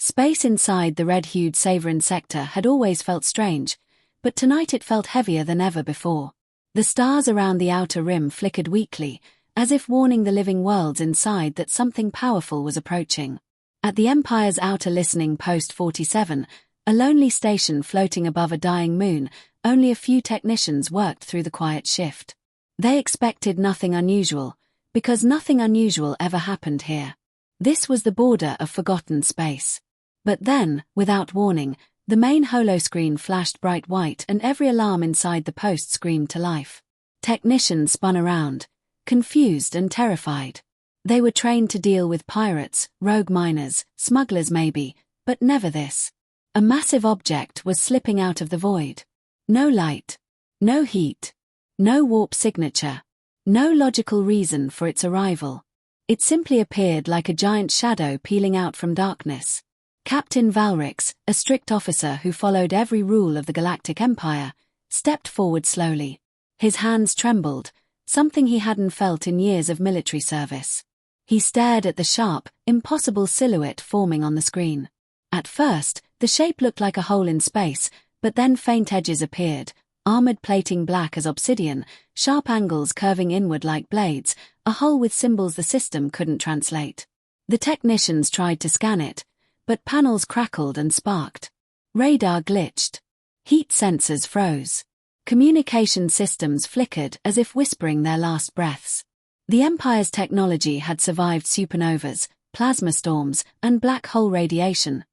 Space inside the red-hued Savarin sector had always felt strange, but tonight it felt heavier than ever before. The stars around the outer rim flickered weakly, as if warning the living worlds inside that something powerful was approaching. At the Empire's outer listening post 47, a lonely station floating above a dying moon, only a few technicians worked through the quiet shift. They expected nothing unusual, because nothing unusual ever happened here. This was the border of forgotten space. But then, without warning, the main holoscreen flashed bright white and every alarm inside the post screamed to life. Technicians spun around, confused and terrified. They were trained to deal with pirates, rogue miners, smugglers maybe, but never this. A massive object was slipping out of the void. No light, no heat, no warp signature, no logical reason for its arrival. It simply appeared like a giant shadow peeling out from darkness. Captain Valrix, a strict officer who followed every rule of the Galactic Empire, stepped forward slowly. His hands trembled, something he hadn't felt in years of military service. He stared at the sharp, impossible silhouette forming on the screen. At first, the shape looked like a hole in space, but then faint edges appeared, armored plating black as obsidian, sharp angles curving inward like blades, a hole with symbols the system couldn't translate. The technicians tried to scan it, but panels crackled and sparked. Radar glitched. Heat sensors froze. Communication systems flickered as if whispering their last breaths. The Empire's technology had survived supernovas, plasma storms, and black hole radiation,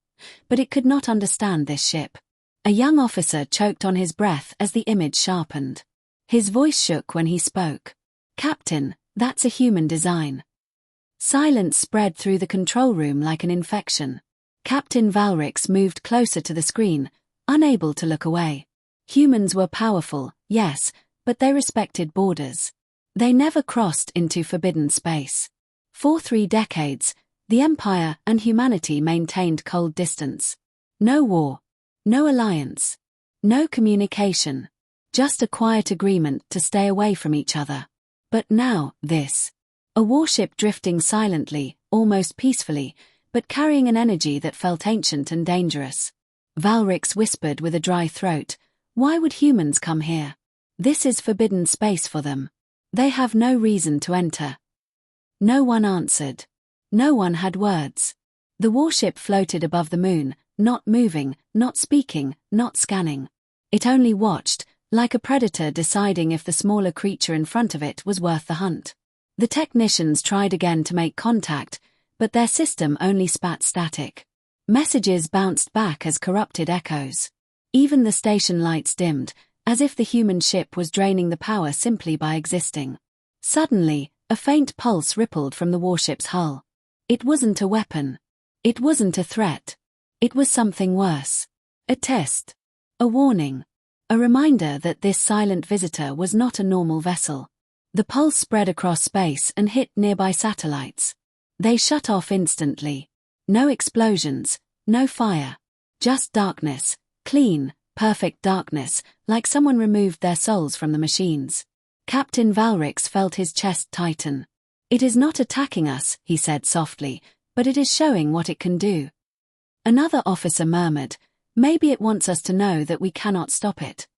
but it could not understand this ship. A young officer choked on his breath as the image sharpened. His voice shook when he spoke. "Captain, that's a human design." Silence spread through the control room like an infection. Captain Valrix moved closer to the screen, unable to look away. Humans were powerful, yes, but they respected borders. They never crossed into forbidden space. For 3 decades, the Empire and humanity maintained cold distance. No war, no alliance, no communication, just a quiet agreement to stay away from each other. But now, this. A warship drifting silently, almost peacefully, but carrying an energy that felt ancient and dangerous. Valrix whispered with a dry throat, "Why would humans come here? This is forbidden space for them. They have no reason to enter." No one answered. No one had words. The warship floated above the moon, not moving, not speaking, not scanning. It only watched, like a predator deciding if the smaller creature in front of it was worth the hunt. The technicians tried again to make contact, but their system only spat static. Messages bounced back as corrupted echoes. Even the station lights dimmed, as if the human ship was draining the power simply by existing. Suddenly, a faint pulse rippled from the warship's hull. It wasn't a weapon. It wasn't a threat. It was something worse. A test. A warning. A reminder that this silent visitor was not a normal vessel. The pulse spread across space and hit nearby satellites. They shut off instantly. No explosions, no fire. Just darkness, clean, perfect darkness, like someone removed their souls from the machines. Captain Valrix felt his chest tighten. "It is not attacking us," he said softly, "but it is showing what it can do." Another officer murmured, "Maybe it wants us to know that we cannot stop it."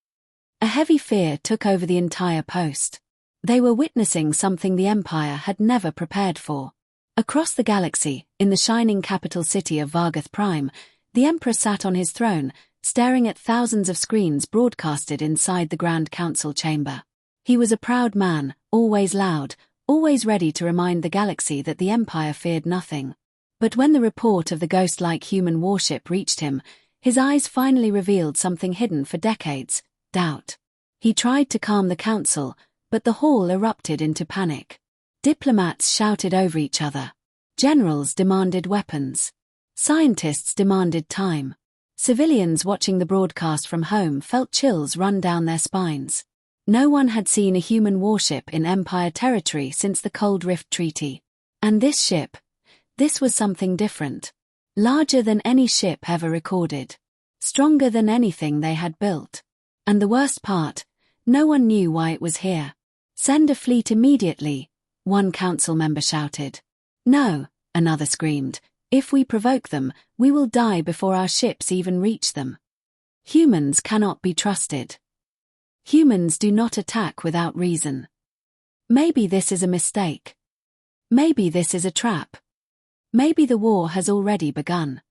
A heavy fear took over the entire post. They were witnessing something the Empire had never prepared for. Across the galaxy, in the shining capital city of Vargoth Prime, the Emperor sat on his throne, staring at thousands of screens broadcasted inside the Grand Council chamber. He was a proud man, always loud, always ready to remind the galaxy that the Empire feared nothing. But when the report of the ghost-like human warship reached him, his eyes finally revealed something hidden for decades: doubt. He tried to calm the council, but the hall erupted into panic. Diplomats shouted over each other. Generals demanded weapons. Scientists demanded time. Civilians watching the broadcast from home felt chills run down their spines. No one had seen a human warship in Empire territory since the Cold Rift Treaty. And this ship, this was something different. Larger than any ship ever recorded. Stronger than anything they had built. And the worst part, no one knew why it was here. "Send a fleet immediately," one council member shouted. "No," another screamed. If we provoke them, we will die before our ships even reach them. Humans cannot be trusted. Humans do not attack without reason. Maybe this is a mistake. Maybe this is a trap. Maybe the war has already begun.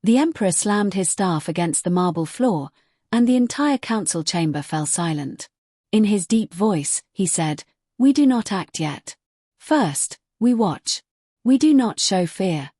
The Emperor slammed his staff against the marble floor, and the entire council chamber fell silent. In his deep voice, he said, "We do not act yet. First, we watch. We do not show fear."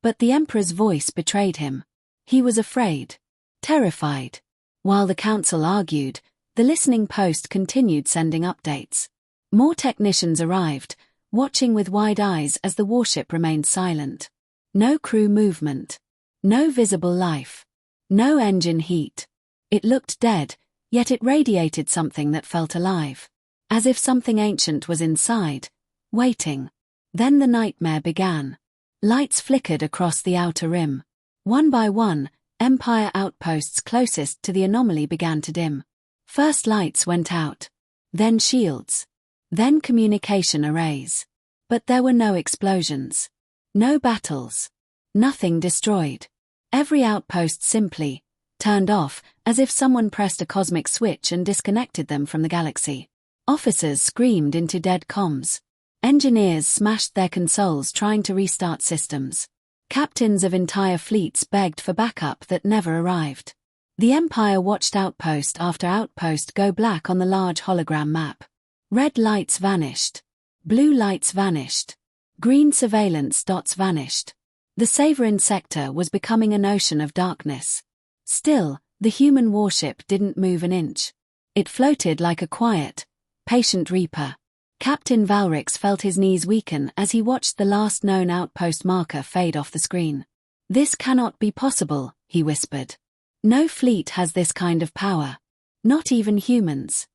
But the Emperor's voice betrayed him. He was afraid, terrified. While the council argued, the listening post continued sending updates. More technicians arrived, watching with wide eyes as the warship remained silent. No crew movement. No visible life. No engine heat. It looked dead, yet it radiated something that felt alive. As if something ancient was inside, waiting. Then the nightmare began. Lights flickered across the outer rim. One by one, Empire outposts closest to the anomaly began to dim. First lights went out. Then shields. Then communication arrays. But there were no explosions. No battles. Nothing destroyed. Every outpost simply turned off, as if someone pressed a cosmic switch and disconnected them from the galaxy. Officers screamed into dead comms. Engineers smashed their consoles trying to restart systems. Captains of entire fleets begged for backup that never arrived. The Empire watched outpost after outpost go black on the large hologram map. Red lights vanished. Blue lights vanished. Green surveillance dots vanished. The Saverin sector was becoming an ocean of darkness. Still, the human warship didn't move an inch. It floated like a quiet, patient reaper. Captain Valrix felt his knees weaken as he watched the last known outpost marker fade off the screen. "This cannot be possible," he whispered. "No fleet has this kind of power. Not even humans."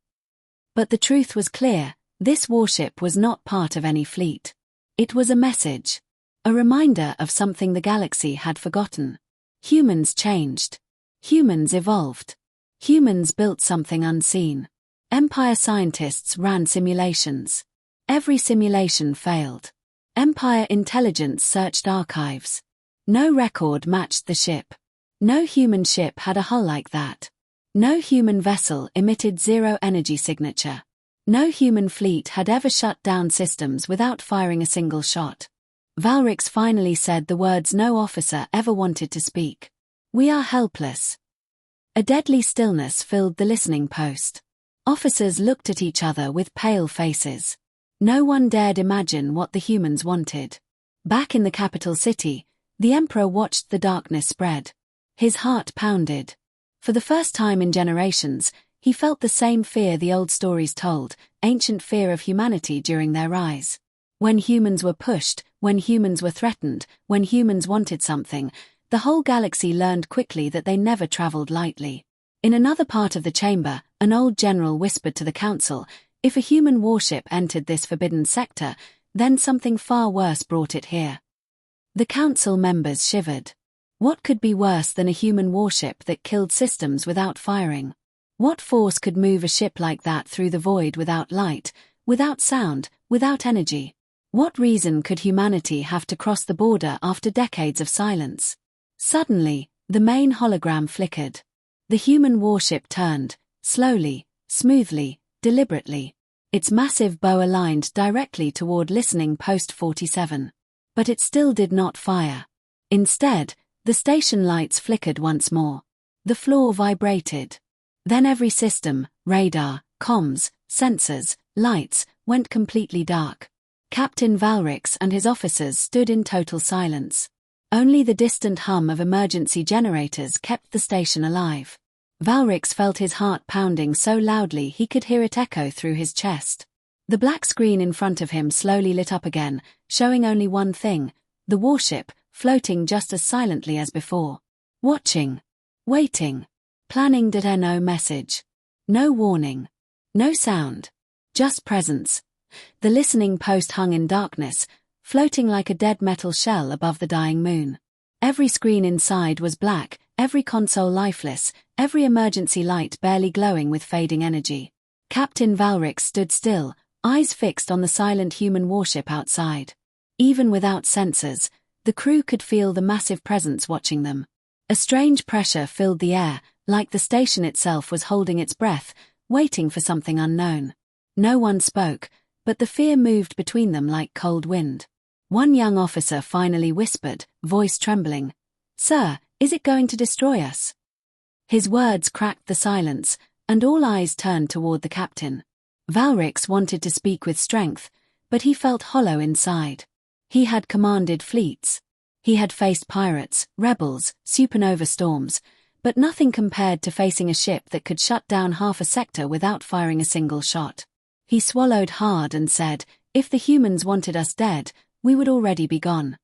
But the truth was clear, this warship was not part of any fleet. It was a message. A reminder of something the galaxy had forgotten. Humans changed. Humans evolved. Humans built something unseen. Empire scientists ran simulations. Every simulation failed. Empire intelligence searched archives. No record matched the ship. No human ship had a hull like that. No human vessel emitted zero energy signature. No human fleet had ever shut down systems without firing a single shot. Valrix finally said the words no officer ever wanted to speak. "We are helpless." A deadly stillness filled the listening post. Officers looked at each other with pale faces. No one dared imagine what the humans wanted. Back in the capital city, the Emperor watched the darkness spread. His heart pounded. For the first time in generations, he felt the same fear the old stories told, ancient fear of humanity during their rise. When humans were pushed, when humans were threatened, when humans wanted something, the whole galaxy learned quickly that they never traveled lightly. In another part of the chamber, an old general whispered to the council, if a human warship entered this forbidden sector, then something far worse brought it here. The council members shivered. What could be worse than a human warship that killed systems without firing? What force could move a ship like that through the void without light, without sound, without energy? What reason could humanity have to cross the border after decades of silence? Suddenly, the main hologram flickered. The human warship turned, slowly, smoothly, deliberately. Its massive bow aligned directly toward listening post 47. But it still did not fire. Instead, the station lights flickered once more. The floor vibrated. Then every system, radar, comms, sensors, lights, went completely dark. Captain Valrix and his officers stood in total silence. Only the distant hum of emergency generators kept the station alive. Valrix felt his heart pounding so loudly he could hear it echo through his chest. The black screen in front of him slowly lit up again, showing only one thing, the warship, floating just as silently as before. Watching. Waiting. Planning no message. No warning. No sound. Just presence. The listening post hung in darkness, floating like a dead metal shell above the dying moon. Every screen inside was black, every console lifeless, every emergency light barely glowing with fading energy. Captain Valrix stood still, eyes fixed on the silent human warship outside. Even without sensors, The crew could feel the massive presence watching them. A strange pressure filled the air, like the station itself was holding its breath, waiting for something unknown. No one spoke, but the fear moved between them like cold wind. One young officer finally whispered, voice trembling, "Sir, is it going to destroy us?" His words cracked the silence, and all eyes turned toward the captain. Valrix wanted to speak with strength, but he felt hollow inside. He had commanded fleets. He had faced pirates, rebels, supernova storms, but nothing compared to facing a ship that could shut down half a sector without firing a single shot. He swallowed hard and said, "If the humans wanted us dead, we would already be gone."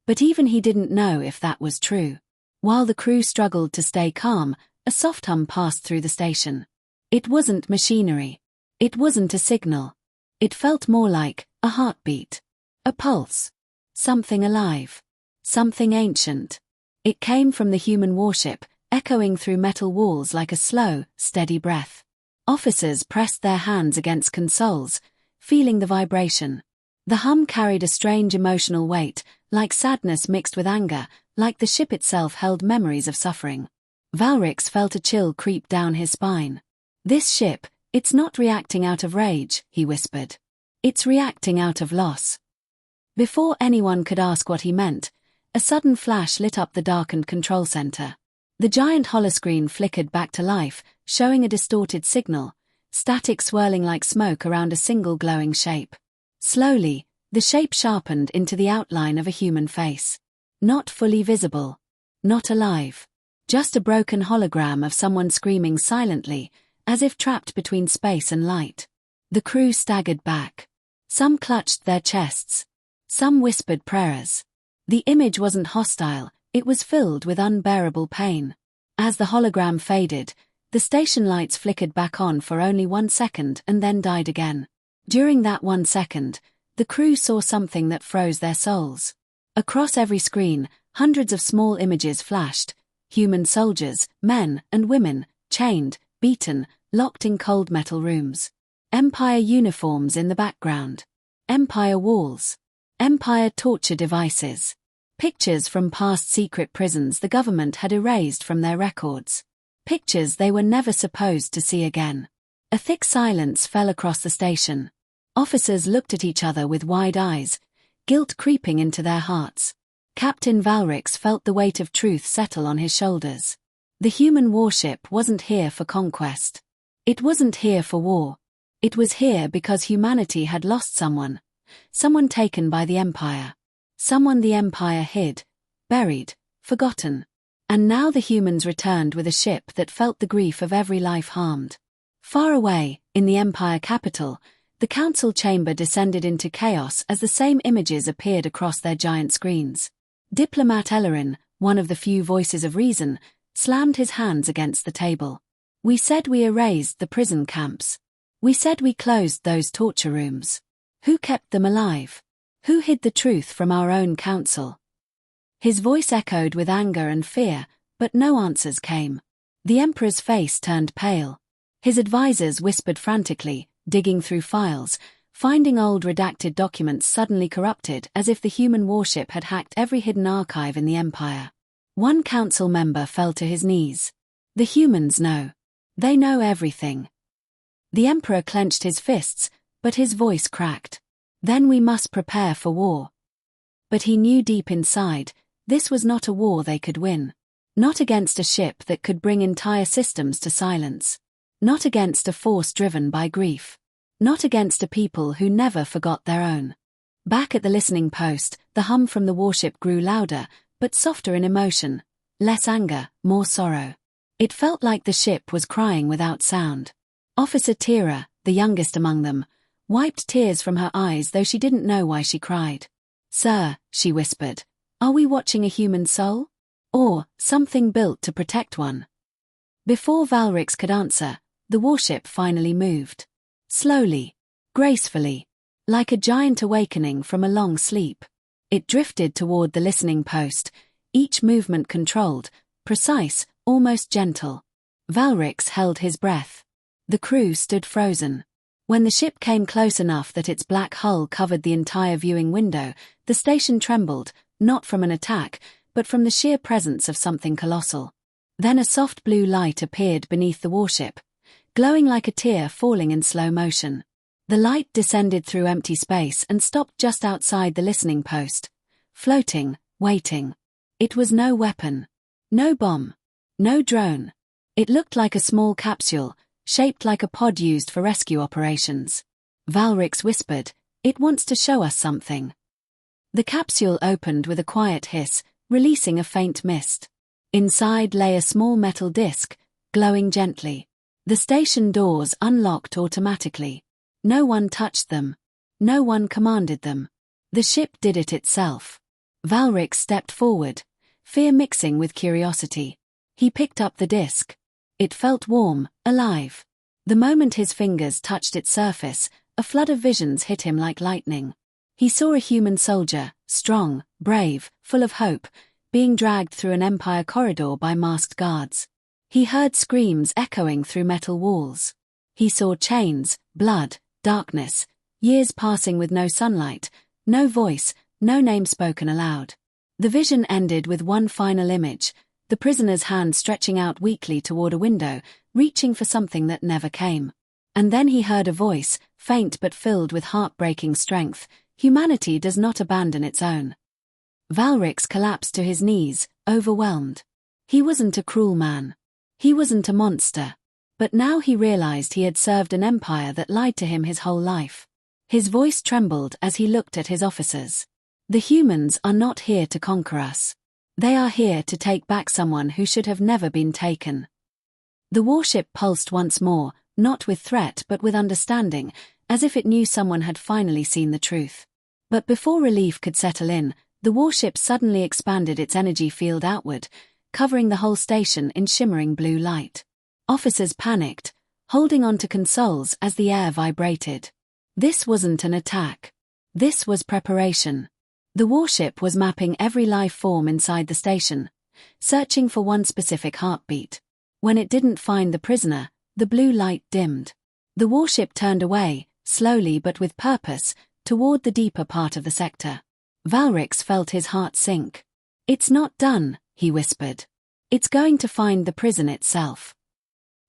But even he didn't know if that was true. While the crew struggled to stay calm, a soft hum passed through the station. It wasn't machinery. It wasn't a signal. It felt more like a heartbeat. A pulse. Something alive. Something ancient. It came from the human warship, echoing through metal walls like a slow, steady breath. Officers pressed their hands against consoles, feeling the vibration. The hum carried a strange emotional weight, like sadness mixed with anger, like the ship itself held memories of suffering. Valrix felt a chill creep down his spine. "This ship, it's not reacting out of rage," he whispered. "It's reacting out of loss." Before anyone could ask what he meant, a sudden flash lit up the darkened control center. The giant holoscreen flickered back to life, showing a distorted signal, static swirling like smoke around a single glowing shape. Slowly, the shape sharpened into the outline of a human face. Not fully visible. Not alive. Just a broken hologram of someone screaming silently, as if trapped between space and light. The crew staggered back. Some clutched their chests. Some whispered prayers. The image wasn't hostile, it was filled with unbearable pain. As the hologram faded, the station lights flickered back on for only 1 second and then died again. During that 1 second, the crew saw something that froze their souls. Across every screen, hundreds of small images flashed. Human soldiers, men and women, chained, beaten, locked in cold metal rooms. Empire uniforms in the background. Empire walls. Empire torture devices. Pictures from past secret prisons the government had erased from their records. Pictures they were never supposed to see again. A thick silence fell across the station. Officers looked at each other with wide eyes, guilt creeping into their hearts. Captain Valrix felt the weight of truth settle on his shoulders. The human warship wasn't here for conquest. It wasn't here for war. It was here because humanity had lost someone. Someone taken by the Empire. Someone the Empire hid, buried, forgotten. And now the humans returned with a ship that felt the grief of every life harmed. Far away, in the Empire capital, the council chamber descended into chaos as the same images appeared across their giant screens. Diplomat Ellerin, one of the few voices of reason, slammed his hands against the table. "We said we erased the prison camps. We said we closed those torture rooms. Who kept them alive? Who hid the truth from our own council?" His voice echoed with anger and fear, but no answers came. The Emperor's face turned pale. His advisors whispered frantically, digging through files, finding old redacted documents suddenly corrupted as if the human warship had hacked every hidden archive in the Empire. One council member fell to his knees. "The humans know. They know everything." The Emperor clenched his fists, but his voice cracked. "Then we must prepare for war." But he knew deep inside, this was not a war they could win. Not against a ship that could bring entire systems to silence. Not against a force driven by grief. Not against a people who never forgot their own. Back at the listening post, the hum from the warship grew louder, but softer in emotion. Less anger, more sorrow. It felt like the ship was crying without sound. Officer Tira, the youngest among them, wiped tears from her eyes though she didn't know why she cried. "Sir," she whispered, "are we watching a human soul? Or something built to protect one?" Before Valrix could answer, the warship finally moved. Slowly, gracefully, like a giant awakening from a long sleep. It drifted toward the listening post, each movement controlled, precise, almost gentle. Valrix held his breath. The crew stood frozen. When the ship came close enough that its black hull covered the entire viewing window, the station trembled, not from an attack, but from the sheer presence of something colossal. Then a soft blue light appeared beneath the warship, glowing like a tear falling in slow motion. The light descended through empty space and stopped just outside the listening post, floating, waiting. It was no weapon, no bomb, no drone. It looked like a small capsule, shaped like a pod used for rescue operations. Valrix whispered, "It wants to show us something." The capsule opened with a quiet hiss, releasing a faint mist. Inside lay a small metal disc, glowing gently. The station doors unlocked automatically. No one touched them. No one commanded them. The ship did it itself. Valrix stepped forward, fear mixing with curiosity. He picked up the disc. It felt warm, alive. The moment his fingers touched its surface, a flood of visions hit him like lightning. He saw a human soldier, strong, brave, full of hope, being dragged through an Empire corridor by masked guards. He heard screams echoing through metal walls. He saw chains, blood, darkness, years passing with no sunlight, no voice, no name spoken aloud. The vision ended with one final image, the prisoner's hand stretching out weakly toward a window, reaching for something that never came. And then he heard a voice, faint but filled with heartbreaking strength, "Humanity does not abandon its own." Valrix collapsed to his knees, overwhelmed. He wasn't a cruel man. He wasn't a monster. But now he realized he had served an empire that lied to him his whole life. His voice trembled as he looked at his officers. "The humans are not here to conquer us. They are here to take back someone who should have never been taken." The warship pulsed once more, not with threat but with understanding, as if it knew someone had finally seen the truth. But before relief could settle in, the warship suddenly expanded its energy field outward, covering the whole station in shimmering blue light. Officers panicked, holding onto consoles as the air vibrated. This wasn't an attack. This was preparation. The warship was mapping every life form inside the station, searching for one specific heartbeat. When it didn't find the prisoner, the blue light dimmed. The warship turned away, slowly but with purpose, toward the deeper part of the sector. Valrix felt his heart sink. "It's not done," he whispered. "It's going to find the prison itself."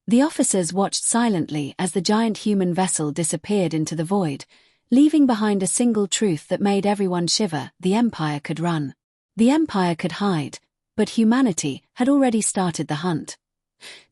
The officers watched silently as the giant human vessel disappeared into the void, leaving behind a single truth that made everyone shiver: the Empire could run. The Empire could hide, but humanity had already started the hunt.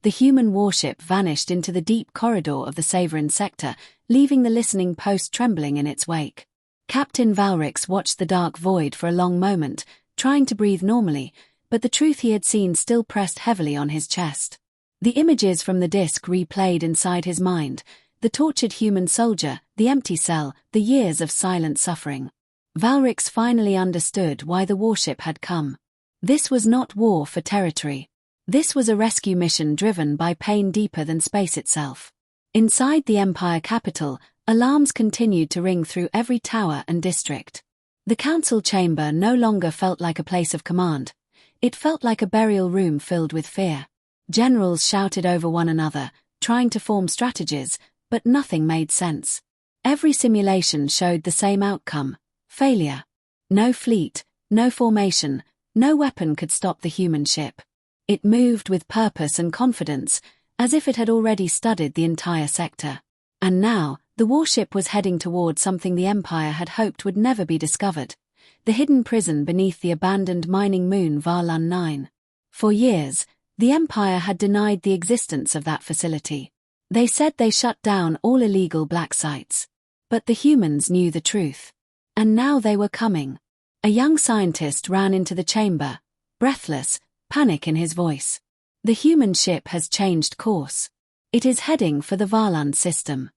The human warship vanished into the deep corridor of the Saverin sector, leaving the listening post trembling in its wake. Captain Valrix watched the dark void for a long moment, trying to breathe normally, but the truth he had seen still pressed heavily on his chest. The images from the disc replayed inside his mind: the tortured human soldier, the empty cell, the years of silent suffering. Valrix finally understood why the warship had come. This was not war for territory. This was a rescue mission driven by pain deeper than space itself. Inside the Empire capital, alarms continued to ring through every tower and district. The council chamber no longer felt like a place of command. It felt like a burial room filled with fear. Generals shouted over one another, trying to form strategies, but nothing made sense. Every simulation showed the same outcome: failure. No fleet, no formation, no weapon could stop the human ship. It moved with purpose and confidence, as if it had already studied the entire sector. And now, the warship was heading toward something the Empire had hoped would never be discovered: the hidden prison beneath the abandoned mining moon Varlun 9. For years, the Empire had denied the existence of that facility. They said they shut down all illegal black sites. But the humans knew the truth. And now they were coming. A young scientist ran into the chamber, breathless, panic in his voice. "The human ship has changed course. It is heading for the Varlun system."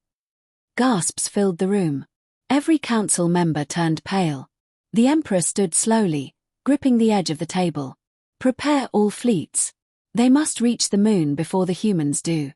Gasps filled the room. Every council member turned pale. The Emperor stood slowly, gripping the edge of the table. "Prepare all fleets. They must reach the moon before the humans do."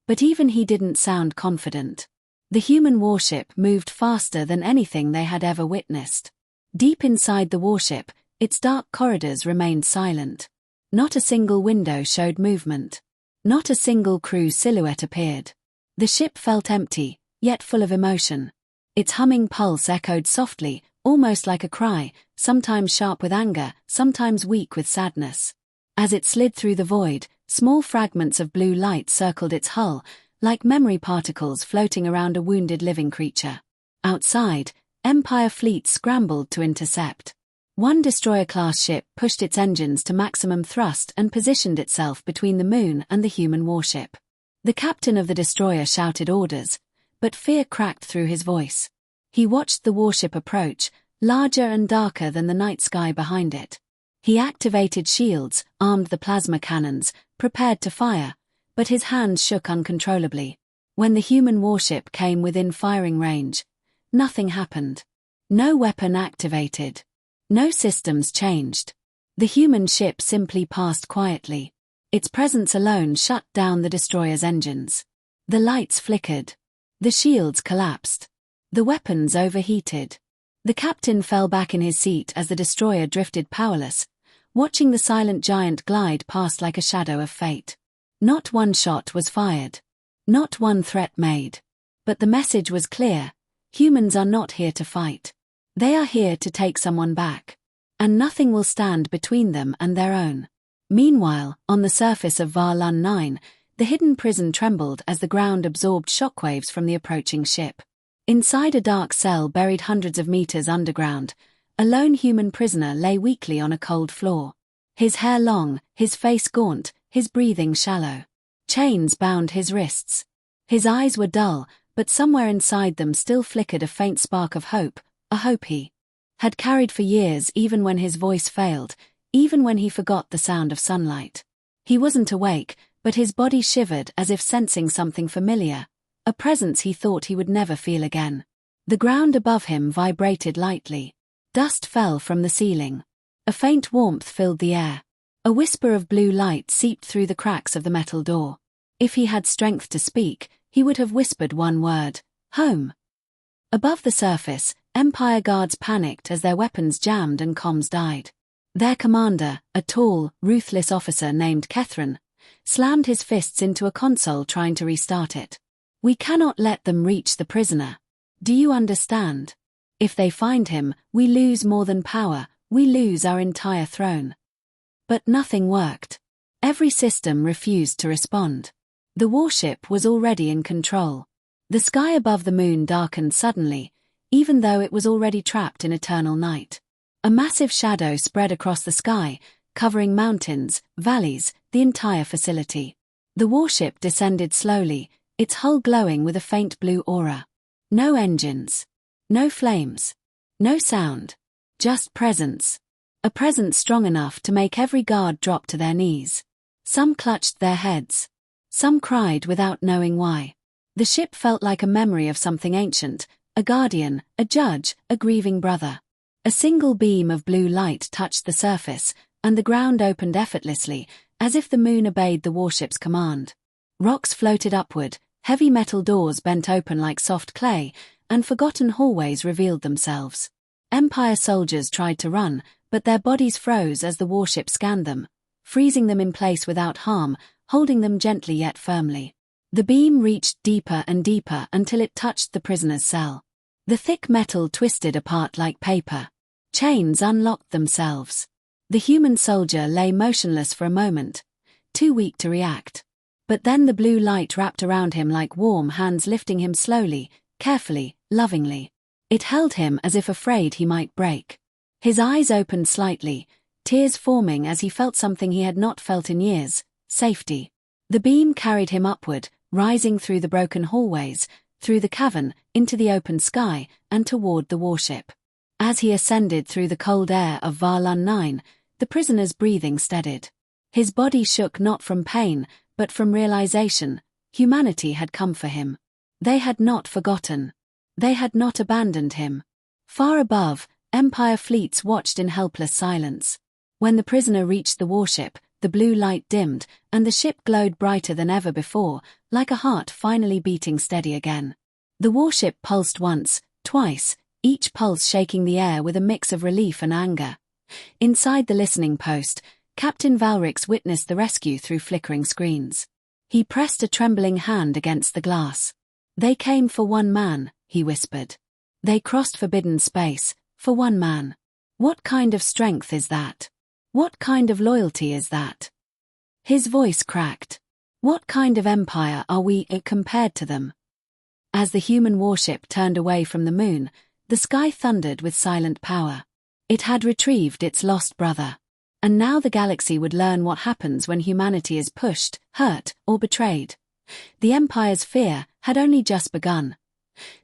But even he didn't sound confident. The human warship moved faster than anything they had ever witnessed. Deep inside the warship, its dark corridors remained silent. Not a single window showed movement. Not a single crew silhouette appeared. The ship felt empty, yet full of emotion. Its humming pulse echoed softly, almost like a cry, sometimes sharp with anger, sometimes weak with sadness. As it slid through the void, small fragments of blue light circled its hull, like memory particles floating around a wounded living creature. Outside, Empire fleets scrambled to intercept. One destroyer-class ship pushed its engines to maximum thrust and positioned itself between the moon and the human warship. The captain of the destroyer shouted orders, but fear cracked through his voice. He watched the warship approach, larger and darker than the night sky behind it. He activated shields, armed the plasma cannons, prepared to fire, but his hands shook uncontrollably. When the human warship came within firing range, nothing happened. No weapon activated. No systems changed. The human ship simply passed quietly. Its presence alone shut down the destroyer's engines. The lights flickered. The shields collapsed. The weapons overheated. The captain fell back in his seat as the destroyer drifted powerless, watching the silent giant glide past like a shadow of fate. Not one shot was fired. Not one threat made. But the message was clear. Humans are not here to fight. They are here to take someone back. And nothing will stand between them and their own. Meanwhile, on the surface of Varlun 9, the hidden prison trembled as the ground absorbed shockwaves from the approaching ship. Inside a dark cell buried hundreds of meters underground, a lone human prisoner lay weakly on a cold floor. His hair long, his face gaunt, his breathing shallow. Chains bound his wrists. His eyes were dull, but somewhere inside them still flickered a faint spark of hope, a hope he had carried for years, even when his voice failed, even when he forgot the sound of sunlight. He wasn't awake, but his body shivered as if sensing something familiar, a presence he thought he would never feel again. The ground above him vibrated lightly. Dust fell from the ceiling. A faint warmth filled the air. A whisper of blue light seeped through the cracks of the metal door. If he had strength to speak, he would have whispered one word: home. Above the surface, Empire guards panicked as their weapons jammed and comms died. Their commander, a tall, ruthless officer named Kethran, slammed his fists into a console trying to restart it. We cannot let them reach the prisoner. Do you understand? If they find him, we lose more than power, we lose our entire throne. But nothing worked. Every system refused to respond. The warship was already in control. The sky above the moon darkened suddenly, even though it was already trapped in eternal night. A massive shadow spread across the sky, covering mountains, valleys, the entire facility. The warship descended slowly, its hull glowing with a faint blue aura. No engines. No flames. No sound. Just presence. A presence strong enough to make every guard drop to their knees. Some clutched their heads. Some cried without knowing why. The ship felt like a memory of something ancient, a guardian, a judge, a grieving brother. A single beam of blue light touched the surface, and the ground opened effortlessly, as if the moon obeyed the warship's command. Rocks floated upward, heavy metal doors bent open like soft clay, and forgotten hallways revealed themselves. Empire soldiers tried to run, but their bodies froze as the warship scanned them, freezing them in place without harm, holding them gently yet firmly. The beam reached deeper and deeper until it touched the prisoner's cell. The thick metal twisted apart like paper. Chains unlocked themselves. The human soldier lay motionless for a moment, too weak to react. But then the blue light wrapped around him like warm hands, lifting him slowly, carefully, lovingly. It held him as if afraid he might break. His eyes opened slightly, tears forming as he felt something he had not felt in years: safety. The beam carried him upward, rising through the broken hallways, through the cavern, into the open sky, and toward the warship. As he ascended through the cold air of Varlun 9, the prisoner's breathing steadied. His body shook not from pain, but from realization. Humanity had come for him. They had not forgotten. They had not abandoned him. Far above, Empire fleets watched in helpless silence. When the prisoner reached the warship, the blue light dimmed, and the ship glowed brighter than ever before, like a heart finally beating steady again. The warship pulsed once, twice, each pulse shaking the air with a mix of relief and anger. Inside the listening post, Captain Valrix witnessed the rescue through flickering screens. He pressed a trembling hand against the glass. "They came for one man," he whispered. "They crossed forbidden space, for one man. What kind of strength is that? What kind of loyalty is that? His voice cracked. What kind of empire are we compared to them? As the human warship turned away from the moon, the sky thundered with silent power. It had retrieved its lost brother. And now the galaxy would learn what happens when humanity is pushed, hurt, or betrayed. The Empire's fear had only just begun.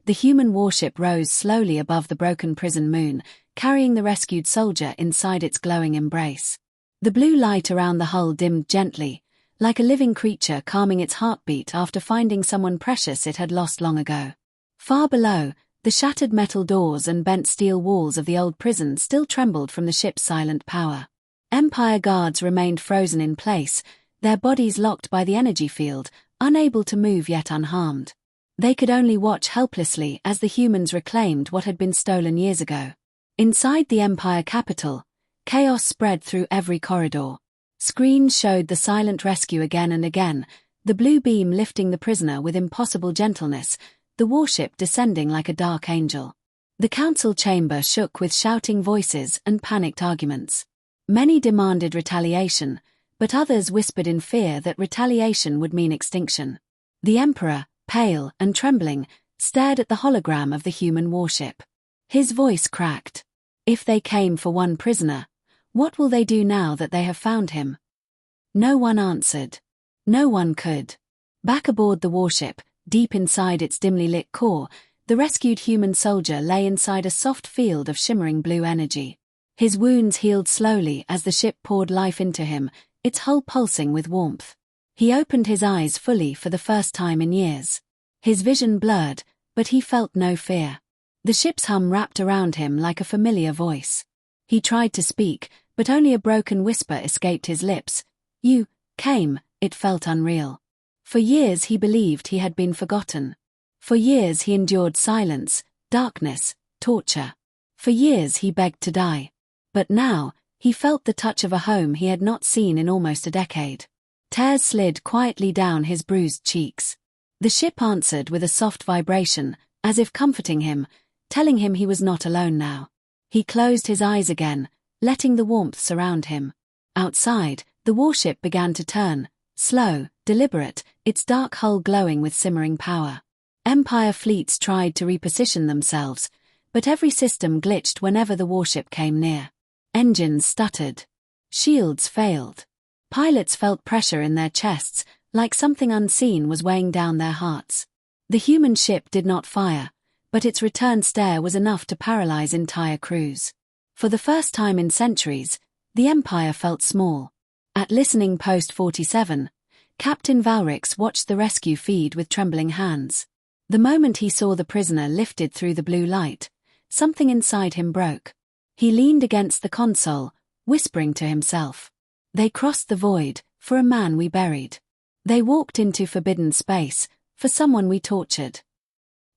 The human warship rose slowly above the broken prison moon, carrying the rescued soldier inside its glowing embrace. The blue light around the hull dimmed gently, like a living creature calming its heartbeat after finding someone precious it had lost long ago. Far below, the shattered metal doors and bent steel walls of the old prison still trembled from the ship's silent power. Empire guards remained frozen in place, their bodies locked by the energy field, unable to move yet unharmed. They could only watch helplessly as the humans reclaimed what had been stolen years ago. Inside the Empire capital, chaos spread through every corridor. Screens showed the silent rescue again and again, the blue beam lifting the prisoner with impossible gentleness, the warship descending like a dark angel. The council chamber shook with shouting voices and panicked arguments. Many demanded retaliation, but others whispered in fear that retaliation would mean extinction. The Emperor, pale and trembling, stared at the hologram of the human warship. His voice cracked. If they came for one prisoner, what will they do now that they have found him? No one answered. No one could. Back aboard the warship, deep inside its dimly lit core, the rescued human soldier lay inside a soft field of shimmering blue energy. His wounds healed slowly as the ship poured life into him, its hull pulsing with warmth. He opened his eyes fully for the first time in years. His vision blurred, but he felt no fear. The ship's hum wrapped around him like a familiar voice. He tried to speak, but only a broken whisper escaped his lips. "You came," it felt unreal. For years he believed he had been forgotten. For years he endured silence, darkness, torture. For years he begged to die. But now, he felt the touch of a home he had not seen in almost a decade. Tears slid quietly down his bruised cheeks. The ship answered with a soft vibration, as if comforting him, telling him he was not alone now. He closed his eyes again, letting the warmth surround him. Outside, the warship began to turn, slow, deliberate, its dark hull glowing with simmering power. Empire fleets tried to reposition themselves, but every system glitched whenever the warship came near. Engines stuttered. Shields failed. Pilots felt pressure in their chests, like something unseen was weighing down their hearts. The human ship did not fire, but its return stare was enough to paralyze entire crews. For the first time in centuries, the Empire felt small. At listening post 47, Captain Valrix watched the rescue feed with trembling hands. The moment he saw the prisoner lifted through the blue light, something inside him broke. He leaned against the console, whispering to himself. They crossed the void, for a man we buried. They walked into forbidden space, for someone we tortured.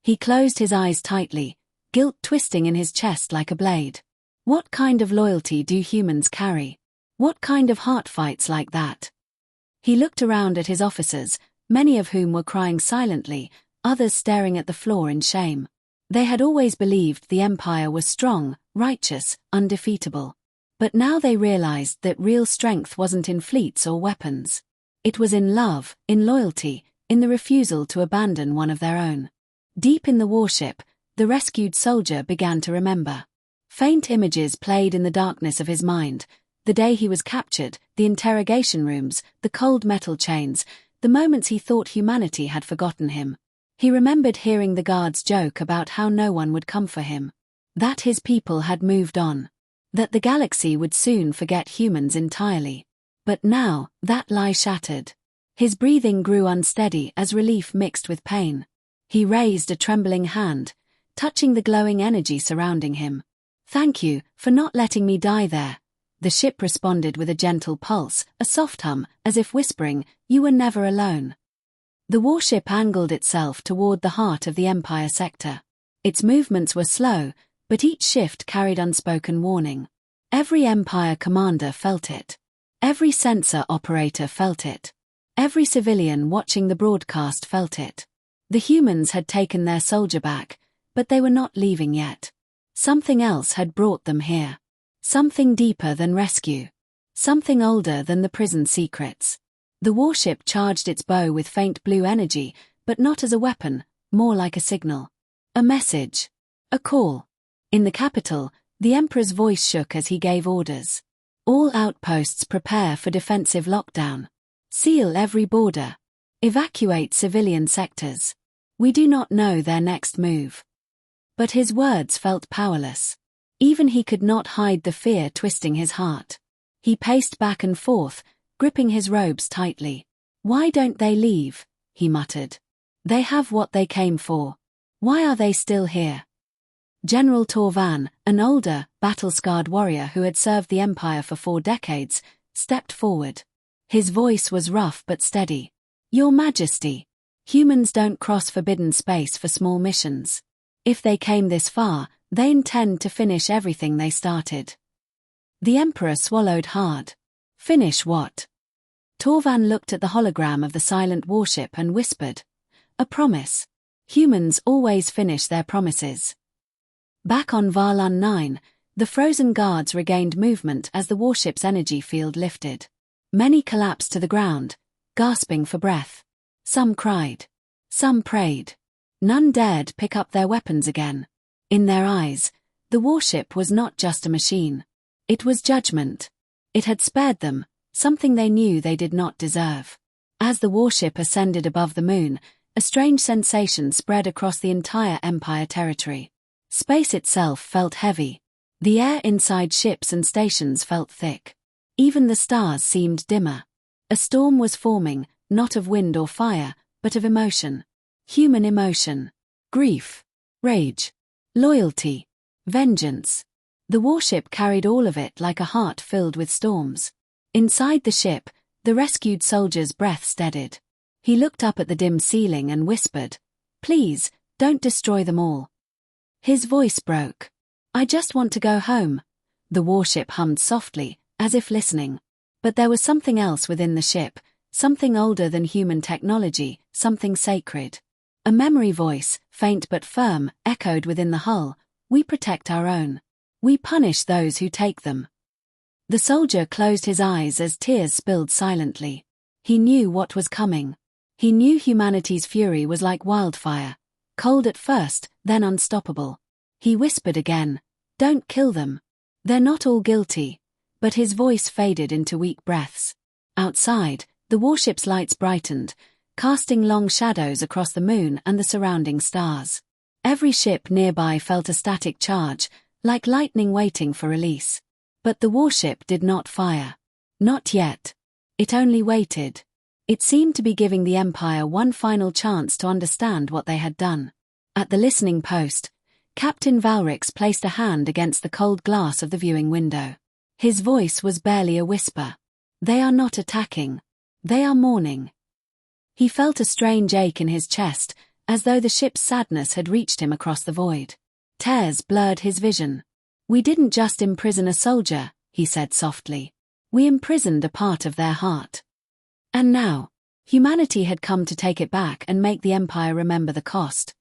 He closed his eyes tightly, guilt twisting in his chest like a blade. What kind of loyalty do humans carry? What kind of heart fights like that? He looked around at his officers, many of whom were crying silently, others staring at the floor in shame. They had always believed the Empire was strong, righteous, undefeatable. But now they realized that real strength wasn't in fleets or weapons. It was in love, in loyalty, in the refusal to abandon one of their own. Deep in the warship, the rescued soldier began to remember. Faint images played in the darkness of his mind. The day he was captured, the interrogation rooms, the cold metal chains, the moments he thought humanity had forgotten him. He remembered hearing the guards joke about how no one would come for him. That his people had moved on. That the galaxy would soon forget humans entirely. But now, that lie shattered. His breathing grew unsteady as relief mixed with pain. He raised a trembling hand, touching the glowing energy surrounding him. "Thank you for not letting me die there." The ship responded with a gentle pulse, a soft hum, as if whispering, "You were never alone." The warship angled itself toward the heart of the Empire sector. Its movements were slow, but each shift carried unspoken warning. Every Empire commander felt it. Every sensor operator felt it. Every civilian watching the broadcast felt it. The humans had taken their soldier back, but they were not leaving yet. Something else had brought them here. Something deeper than rescue. Something older than the prison secrets. The warship charged its bow with faint blue energy, but not as a weapon, more like a signal. A message. A call. In the capital, the Emperor's voice shook as he gave orders. All outposts prepare for defensive lockdown. Seal every border. Evacuate civilian sectors. We do not know their next move. But his words felt powerless. Even he could not hide the fear twisting his heart. He paced back and forth, gripping his robes tightly. Why don't they leave? He muttered. They have what they came for. Why are they still here? General Torvan, an older, battle-scarred warrior who had served the Empire for 4 decades, stepped forward. His voice was rough but steady. Your Majesty, humans don't cross forbidden space for small missions. If they came this far, they intend to finish everything they started. The Emperor swallowed hard. Finish what? Torvan looked at the hologram of the silent warship and whispered. A promise. Humans always finish their promises. Back on Varlun 9, the frozen guards regained movement as the warship's energy field lifted. Many collapsed to the ground, gasping for breath. Some cried. Some prayed. None dared pick up their weapons again. In their eyes, the warship was not just a machine. It was judgment. It had spared them, something they knew they did not deserve. As the warship ascended above the moon, a strange sensation spread across the entire Empire territory. Space itself felt heavy. The air inside ships and stations felt thick. Even the stars seemed dimmer. A storm was forming, not of wind or fire, but of emotion. Human emotion. Grief. Rage. Loyalty. Vengeance. The warship carried all of it like a heart filled with storms. Inside the ship, the rescued soldier's breath steadied. He looked up at the dim ceiling and whispered, "Please, don't destroy them all." His voice broke. "I just want to go home." The warship hummed softly, as if listening. But there was something else within the ship, something older than human technology, something sacred. A memory voice, faint but firm, echoed within the hull. We protect our own. We punish those who take them. The soldier closed his eyes as tears spilled silently. He knew what was coming. He knew humanity's fury was like wildfire. Cold at first, then unstoppable. He whispered again, "Don't kill them. They're not all guilty." But his voice faded into weak breaths. Outside, the warship's lights brightened, casting long shadows across the moon and the surrounding stars. Every ship nearby felt a static charge, like lightning waiting for release. But the warship did not fire. Not yet. It only waited. It seemed to be giving the Empire one final chance to understand what they had done. At the listening post, Captain Valrix placed a hand against the cold glass of the viewing window. His voice was barely a whisper. They are not attacking. They are mourning. He felt a strange ache in his chest, as though the ship's sadness had reached him across the void. Tears blurred his vision. "We didn't just imprison a soldier," he said softly. "We imprisoned a part of their heart." And now, humanity had come to take it back and make the Empire remember the cost.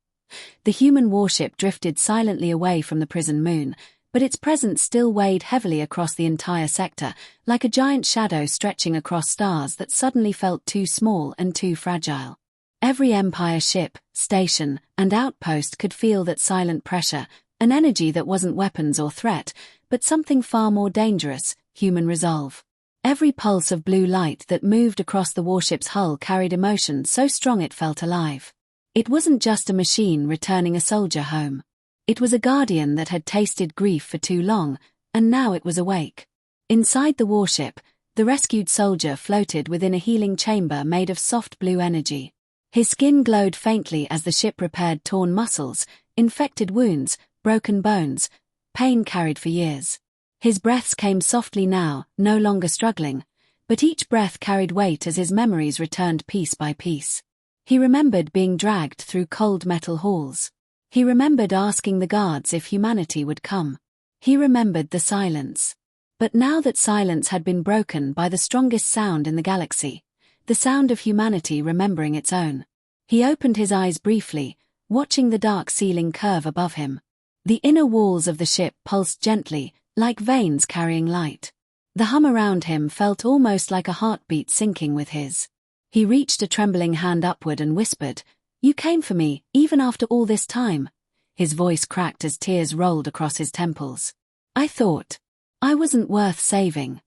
The human warship drifted silently away from the prison moon, but its presence still weighed heavily across the entire sector, like a giant shadow stretching across stars that suddenly felt too small and too fragile. Every Empire ship, station, and outpost could feel that silent pressure, an energy that wasn't weapons or threat, but something far more dangerous, human resolve. Every pulse of blue light that moved across the warship's hull carried emotion so strong it felt alive. It wasn't just a machine returning a soldier home. It was a guardian that had tasted grief for too long, and now it was awake. Inside the warship, the rescued soldier floated within a healing chamber made of soft blue energy. His skin glowed faintly as the ship repaired torn muscles, infected wounds, broken bones, pain carried for years. His breaths came softly now, no longer struggling, but each breath carried weight as his memories returned piece by piece. He remembered being dragged through cold metal halls. He remembered asking the guards if humanity would come. He remembered the silence. But now that silence had been broken by the strongest sound in the galaxy, the sound of humanity remembering its own, he opened his eyes briefly, watching the dark ceiling curve above him. The inner walls of the ship pulsed gently, like veins carrying light. The hum around him felt almost like a heartbeat syncing with his. He reached a trembling hand upward and whispered, "You came for me, even after all this time." His voice cracked as tears rolled across his temples. "I thought I wasn't worth saving."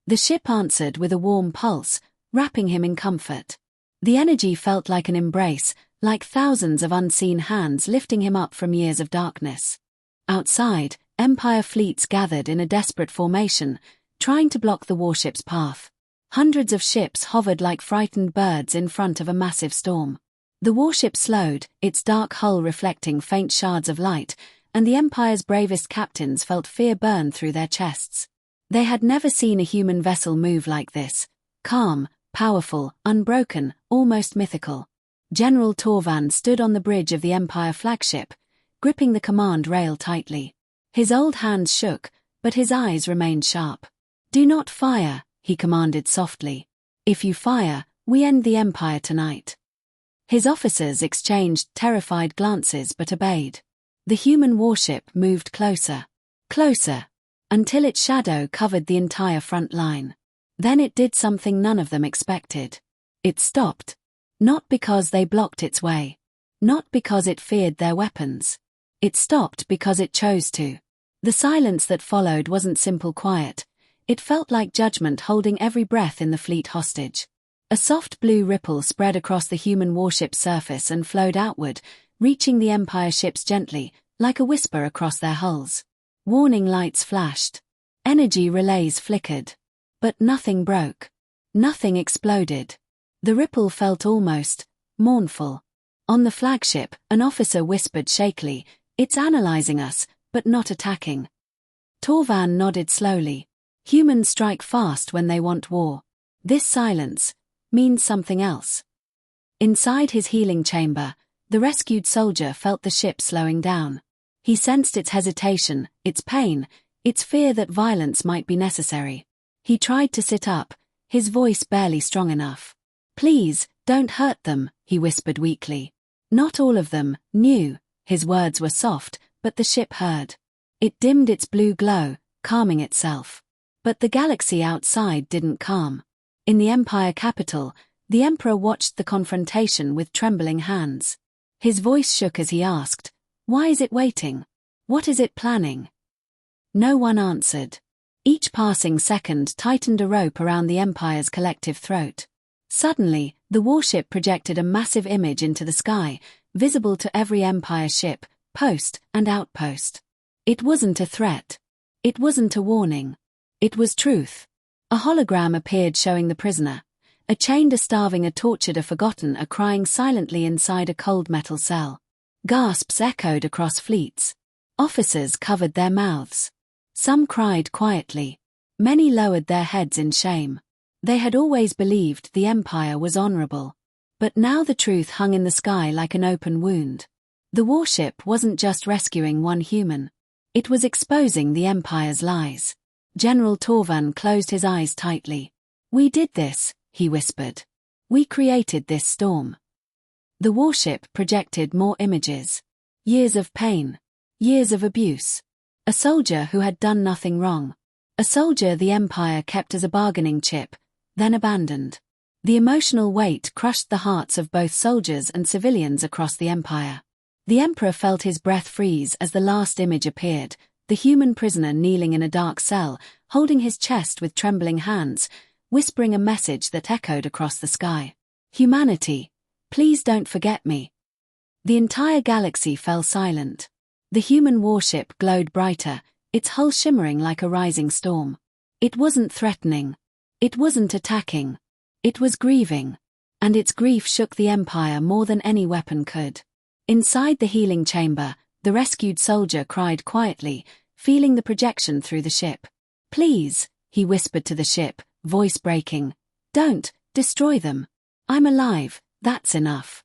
The ship answered with a warm pulse, wrapping him in comfort. The energy felt like an embrace, like thousands of unseen hands lifting him up from years of darkness. Outside, Empire fleets gathered in a desperate formation, trying to block the warship's path. Hundreds of ships hovered like frightened birds in front of a massive storm. The warship slowed, its dark hull reflecting faint shards of light, and the Empire's bravest captains felt fear burn through their chests. They had never seen a human vessel move like this, calm, powerful, unbroken, almost mythical. General Torvan stood on the bridge of the Empire flagship, gripping the command rail tightly. His old hands shook, but his eyes remained sharp. "Do not fire," he commanded softly. "If you fire, we end the Empire tonight." His officers exchanged terrified glances but obeyed. The human warship moved closer, closer, until its shadow covered the entire front line. Then it did something none of them expected. It stopped. Not because they blocked its way. Not because it feared their weapons. It stopped because it chose to. The silence that followed wasn't simple quiet. It felt like judgment holding every breath in the fleet hostage. A soft blue ripple spread across the human warship's surface and flowed outward, reaching the Empire ships gently, like a whisper across their hulls. Warning lights flashed. Energy relays flickered. But nothing broke. Nothing exploded. The ripple felt almost mournful. On the flagship, an officer whispered shakily, "It's analyzing us, but not attacking." Torvan nodded slowly. Humans strike fast when they want war. This silence means something else. Inside his healing chamber, the rescued soldier felt the ship slowing down. He sensed its hesitation, its pain, its fear that violence might be necessary. He tried to sit up, his voice barely strong enough. "Please, don't hurt them," he whispered weakly. Not all of them knew. His words were soft, but the ship heard. It dimmed its blue glow, calming itself. But the galaxy outside didn't calm. In the Empire capital, the Emperor watched the confrontation with trembling hands. His voice shook as he asked, "Why is it waiting? What is it planning?" No one answered. Each passing second tightened a rope around the Empire's collective throat. Suddenly, the warship projected a massive image into the sky, visible to every Empire ship, post and outpost. It wasn't a threat. It wasn't a warning. It was truth. A hologram appeared showing the prisoner. A chained, a starving, a tortured, a forgotten, a crying silently inside a cold metal cell. Gasps echoed across fleets. Officers covered their mouths. Some cried quietly. Many lowered their heads in shame. They had always believed the Empire was honorable. But now the truth hung in the sky like an open wound. The warship wasn't just rescuing one human. It was exposing the Empire's lies. General Torvan closed his eyes tightly. "We did this," he whispered. "We created this storm." The warship projected more images. Years of pain. Years of abuse. A soldier who had done nothing wrong. A soldier the Empire kept as a bargaining chip, then abandoned. The emotional weight crushed the hearts of both soldiers and civilians across the Empire. The Emperor felt his breath freeze as the last image appeared, the human prisoner kneeling in a dark cell, holding his chest with trembling hands, whispering a message that echoed across the sky. "Humanity, please don't forget me." The entire galaxy fell silent. The human warship glowed brighter, its hull shimmering like a rising storm. It wasn't threatening. It wasn't attacking. It was grieving. And its grief shook the Empire more than any weapon could. Inside the healing chamber, the rescued soldier cried quietly, feeling the projection through the ship. "Please," he whispered to the ship, voice breaking. "Don't destroy them. I'm alive, that's enough."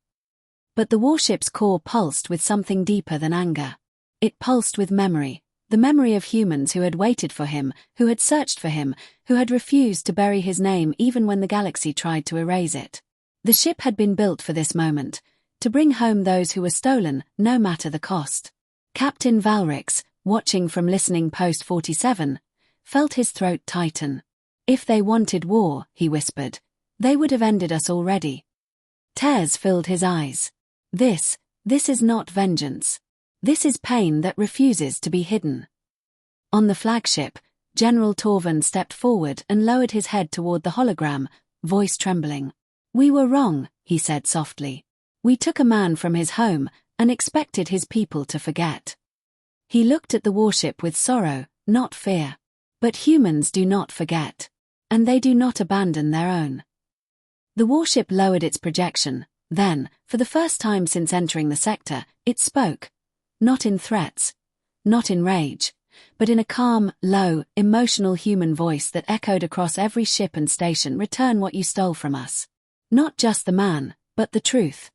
But the warship's core pulsed with something deeper than anger. It pulsed with memory, the memory of humans who had waited for him, who had searched for him, who had refused to bury his name even when the galaxy tried to erase it. The ship had been built for this moment, to bring home those who were stolen, no matter the cost. Captain Valrix, watching from listening post 47, felt his throat tighten. If they wanted war, he whispered, they would have ended us already. Tears filled his eyes. This is not vengeance. This is pain that refuses to be hidden. On the flagship, General Torvan stepped forward and lowered his head toward the hologram, voice trembling. We were wrong, he said softly. We took a man from his home and expected his people to forget. He looked at the warship with sorrow, not fear. But humans do not forget. And they do not abandon their own. The warship lowered its projection, then, for the first time since entering the sector, it spoke. Not in threats. Not in rage. But in a calm, low, emotional human voice that echoed across every ship and station. Return what you stole from us. Not just the man, but the truth.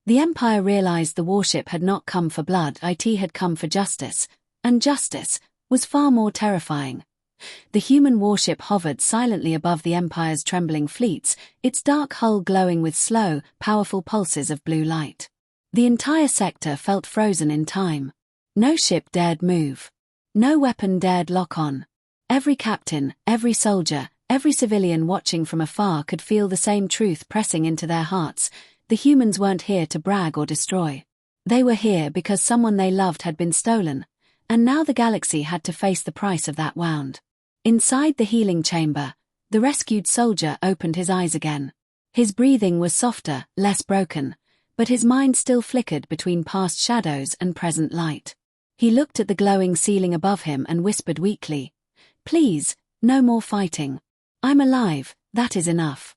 The Empire realized the warship had not come for blood, it had come for justice, and justice was far more terrifying. The human warship hovered silently above the Empire's trembling fleets, its dark hull glowing with slow, powerful pulses of blue light. The entire sector felt frozen in time. No ship dared move. No weapon dared lock on. Every captain, every soldier, every civilian watching from afar could feel the same truth pressing into their hearts. The humans weren't here to brag or destroy. They were here because someone they loved had been stolen, and now the galaxy had to face the price of that wound. Inside the healing chamber, the rescued soldier opened his eyes again. His breathing was softer, less broken, but his mind still flickered between past shadows and present light. He looked at the glowing ceiling above him and whispered weakly, Please, no more fighting. I'm alive, that is enough.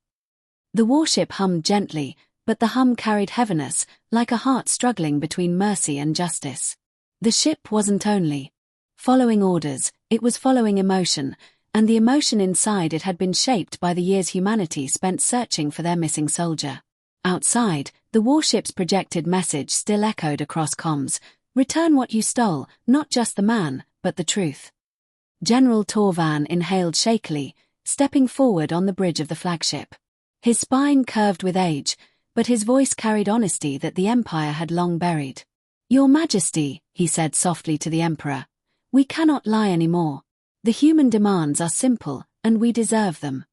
The warship hummed gently, but the hum carried heaviness, like a heart struggling between mercy and justice. The ship wasn't only following orders, it was following emotion, and the emotion inside it had been shaped by the years humanity spent searching for their missing soldier. Outside, the warship's projected message still echoed across comms, Return what you stole, not just the man, but the truth. General Torvan inhaled shakily, stepping forward on the bridge of the flagship. His spine curved with age, but his voice carried honesty that the Empire had long buried. Your Majesty, he said softly to the Emperor, we cannot lie anymore. The human demands are simple, and we deserve them.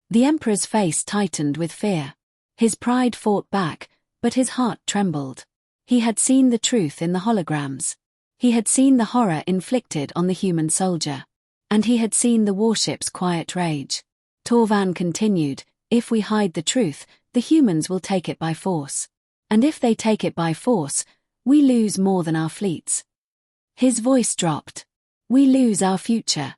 The Emperor's face tightened with fear. His pride fought back, but his heart trembled. He had seen the truth in the holograms. He had seen the horror inflicted on the human soldier. And he had seen the warship's quiet rage. Torvan continued, If we hide the truth, the humans will take it by force. And if they take it by force, we lose more than our fleets. His voice dropped. We lose our future.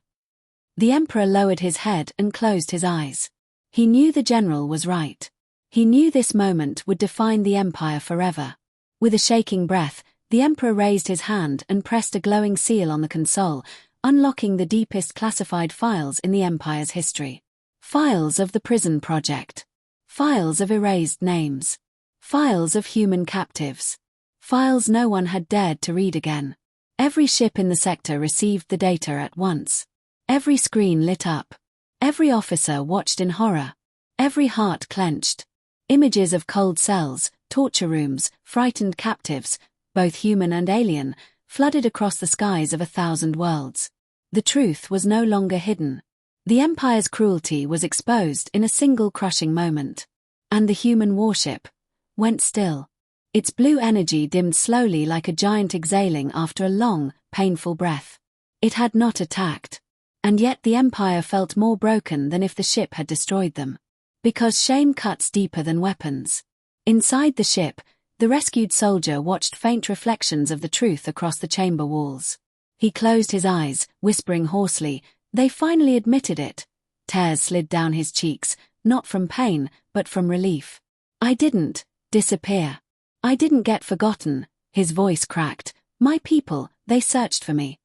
The Emperor lowered his head and closed his eyes. He knew the general was right. He knew this moment would define the Empire forever. With a shaking breath, the Emperor raised his hand and pressed a glowing seal on the console, unlocking the deepest classified files in the Empire's history. Files of the prison project. Files of erased names. Files of human captives. Files no one had dared to read again. Every ship in the sector received the data at once. Every screen lit up. Every officer watched in horror. Every heart clenched. Images of cold cells, torture rooms, frightened captives, both human and alien, flooded across the skies of 1,000 worlds. The truth was no longer hidden. The Empire's cruelty was exposed in a single crushing moment. And the human warship went still. Its blue energy dimmed slowly like a giant exhaling after a long, painful breath. It had not attacked. And yet the Empire felt more broken than if the ship had destroyed them. Because shame cuts deeper than weapons. Inside the ship, the rescued soldier watched faint reflections of the truth across the chamber walls. He closed his eyes, whispering hoarsely, They finally admitted it. Tears slid down his cheeks, not from pain, but from relief. I didn't disappear. I didn't get forgotten, his voice cracked. My people, they searched for me.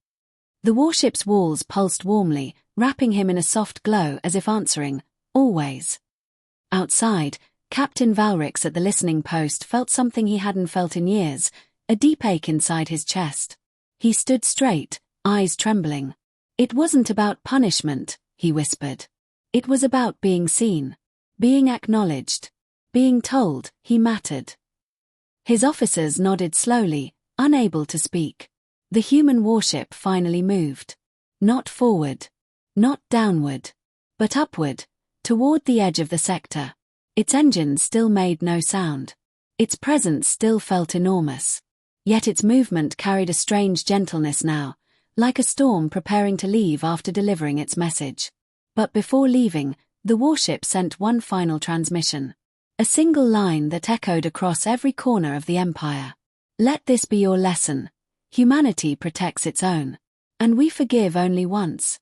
The warship's walls pulsed warmly, wrapping him in a soft glow as if answering, always. Outside, Captain Valrix at the listening post felt something he hadn't felt in years, a deep ache inside his chest. He stood straight, eyes trembling. It wasn't about punishment, he whispered. It was about being seen, being acknowledged, being told he mattered. His officers nodded slowly, unable to speak. The human warship finally moved. Not forward. Not downward. But upward, toward the edge of the sector. Its engines still made no sound. Its presence still felt enormous. Yet its movement carried a strange gentleness now, like a storm preparing to leave after delivering its message. But before leaving, the warship sent one final transmission. A single line that echoed across every corner of the Empire. Let this be your lesson. Humanity protects its own. And we forgive only once.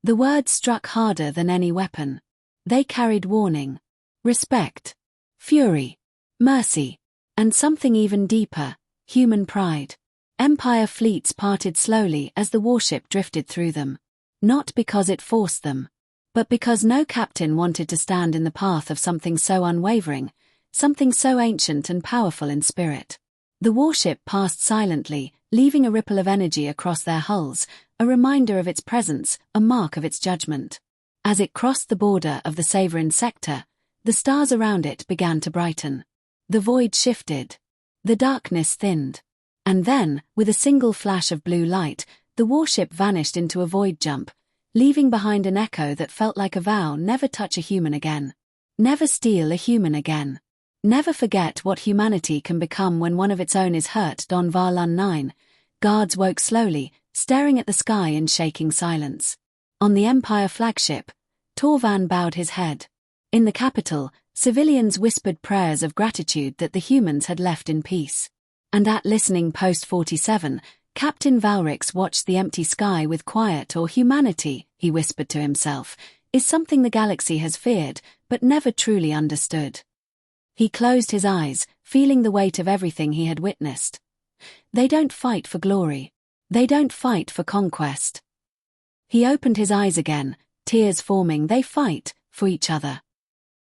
The words struck harder than any weapon. They carried warning, respect, fury, mercy, and something even deeper, human pride. Empire fleets parted slowly as the warship drifted through them. Not because it forced them, but because no captain wanted to stand in the path of something so unwavering, something so ancient and powerful in spirit. The warship passed silently, leaving a ripple of energy across their hulls, a reminder of its presence, a mark of its judgment. As it crossed the border of the Saverin sector, the stars around it began to brighten. The void shifted. The darkness thinned. And then, with a single flash of blue light, the warship vanished into a void jump, leaving behind an echo that felt like a vow: never touch a human again. Never steal a human again. Never forget what humanity can become when one of its own is hurt. Don Varlun 9. Guards woke slowly, staring at the sky in shaking silence. On the Empire flagship, Torvan bowed his head. In the capital, civilians whispered prayers of gratitude that the humans had left in peace. And at listening post 47, Captain Valrix watched the empty sky with quiet. Or humanity, he whispered to himself, is something the galaxy has feared, but never truly understood. He closed his eyes, feeling the weight of everything he had witnessed. They don't fight for glory. They don't fight for conquest. He opened his eyes again, tears forming. They fight for each other.